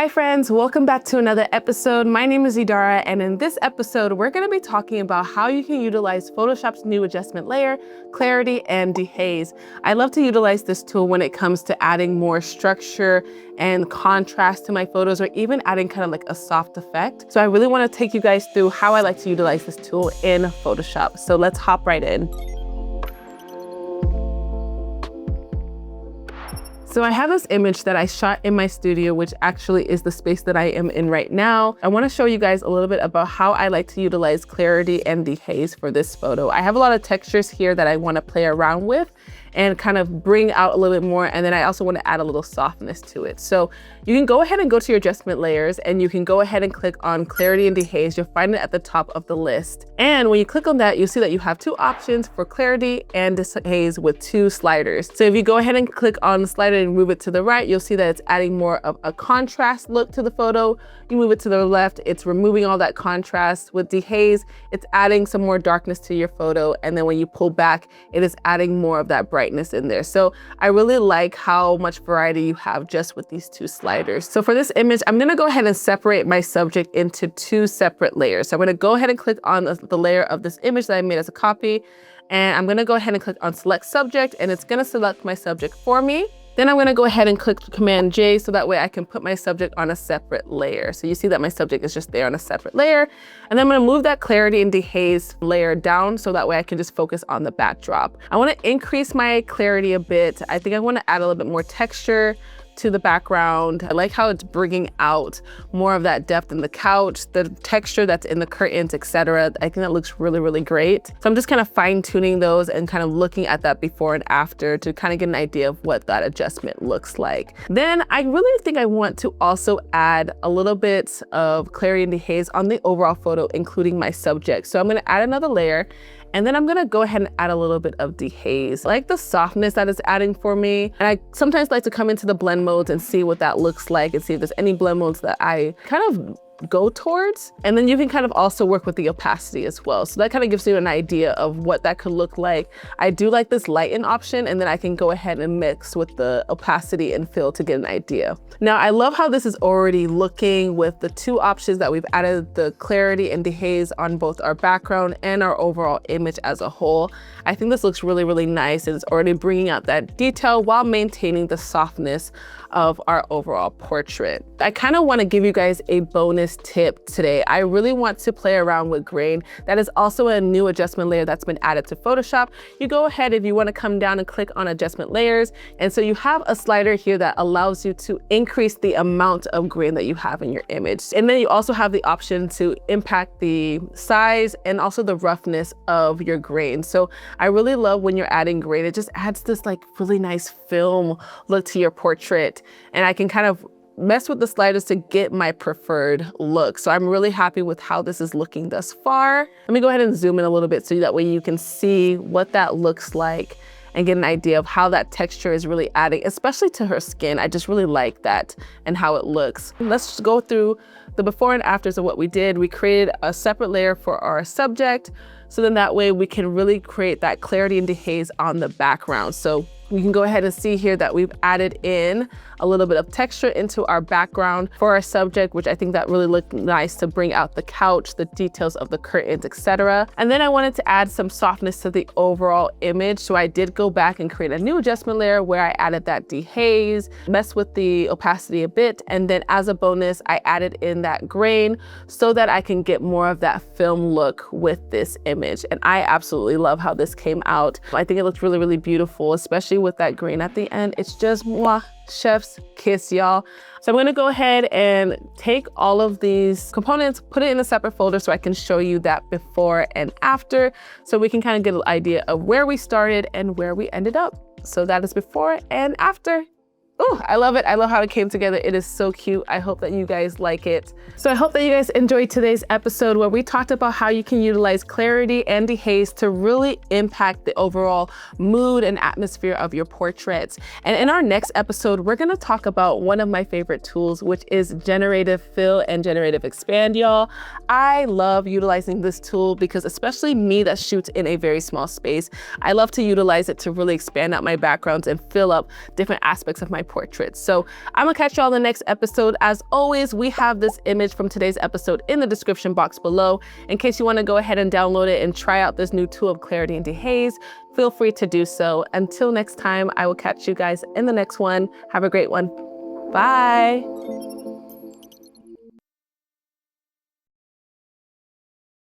Hi friends, welcome back to another episode. My name is Idara, and in this episode, we're gonna be talking about how you can utilize Photoshop's new adjustment layer, clarity, and dehaze. I love to utilize this tool when it comes to adding more structure and contrast to my photos, or even adding kind of like a soft effect. So I really wanna take you guys through how I like to utilize this tool in Photoshop. So let's hop right in. So I have this image that I shot in my studio, which actually is the space that I am in right now. I want to show you guys a little bit about how I like to utilize clarity and dehaze for this photo. I have a lot of textures here that I want to play around with and kind of bring out a little bit more. And then I also want to add a little softness to it. So you can go ahead and go to your adjustment layers, and you can go ahead and click on clarity and dehaze. You'll find it at the top of the list. And when you click on that, you'll see that you have two options for clarity and dehaze with two sliders. So if you go ahead and click on the slider and move it to the right, you'll see that it's adding more of a contrast look to the photo. You move it to the left, it's removing all that contrast. With dehaze, it's adding some more darkness to your photo. And then when you pull back, it is adding more of that brightness in there. So I really like how much variety you have just with these two sliders. So for this image, I'm gonna go ahead and separate my subject into two separate layers. So I'm gonna go ahead and click on the layer of this image that I made as a copy. And I'm gonna go ahead and click on select subject, and it's gonna select my subject for me. Then I'm gonna go ahead and click Command J, so that way I can put my subject on a separate layer. So you see that my subject is just there on a separate layer. And then I'm gonna move that clarity and dehaze layer down, so that way I can just focus on the backdrop. I wanna increase my clarity a bit. I think I wanna add a little bit more texture to the background. I like how it's bringing out more of that depth in the couch, the texture that's in the curtains, etc. I think that looks really, really great. So I'm just kind of fine tuning those and kind of looking at that before and after to kind of get an idea of what that adjustment looks like. Then I really think I want to also add a little bit of clarity and dehaze on the overall photo, including my subject. So I'm going to add another layer. And then I'm gonna go ahead and add a little bit of dehaze. I like the softness that it's adding for me. And I sometimes like to come into the blend modes and see what that looks like and see if there's any blend modes that I kind of go towards. And then you can kind of also work with the opacity as well. So that kind of gives you an idea of what that could look like. I do like this lighten option, and then I can go ahead and mix with the opacity and fill to get an idea. Now, I love how this is already looking with the two options that we've added, the clarity and dehaze on both our background and our overall image as a whole. I think this looks really, really nice, and it's already bringing out that detail while maintaining the softness of our overall portrait. I kind of want to give you guys a bonus tip today. I really want to play around with grain. That is also a new adjustment layer that's been added to Photoshop. You go ahead if you want to come down and click on adjustment layers. And so you have a slider here that allows you to increase the amount of grain that you have in your image. And then you also have the option to impact the size and also the roughness of your grain. So I really love when you're adding grain. It just adds this like really nice film look to your portrait. And I can kind of mess with the sliders to get my preferred look. So I'm really happy with how this is looking thus far. Let me go ahead and zoom in a little bit so that way you can see what that looks like and get an idea of how that texture is really adding, especially to her skin. I just really like that and how it looks. Let's just go through the before and afters of what we did. We created a separate layer for our subject. So then that way we can really create that clarity and dehaze on the background. So you can go ahead and see here that we've added in a little bit of texture into our background for our subject, which I think that really looked nice to bring out the couch, the details of the curtains, etc. And then I wanted to add some softness to the overall image. So I did go back and create a new adjustment layer where I added that dehaze, messed with the opacity a bit. And then as a bonus, I added in that grain so that I can get more of that film look with this image. And I absolutely love how this came out. I think it looks really, really beautiful, especially with that grain at the end. It's just mwah, chef's kiss, y'all. So I'm gonna go ahead and take all of these components, put it in a separate folder so I can show you that before and after, so we can kind of get an idea of where we started and where we ended up. So that is before and after. Oh, I love it. I love how it came together. It is so cute. I hope that you guys like it. So I hope that you guys enjoyed today's episode where we talked about how you can utilize clarity and dehaze to really impact the overall mood and atmosphere of your portraits. And in our next episode, we're gonna talk about one of my favorite tools, which is generative fill and generative expand, y'all. I love utilizing this tool because especially me that shoots in a very small space, I love to utilize it to really expand out my backgrounds and fill up different aspects of my portraits. So I'm gonna catch y'all in the next episode. As always, we have this image from today's episode in the description box below. In case you wanna go ahead and download it and try out this new tool of clarity and dehaze, feel free to do so. Until next time, I will catch you guys in the next one. Have a great one. Bye.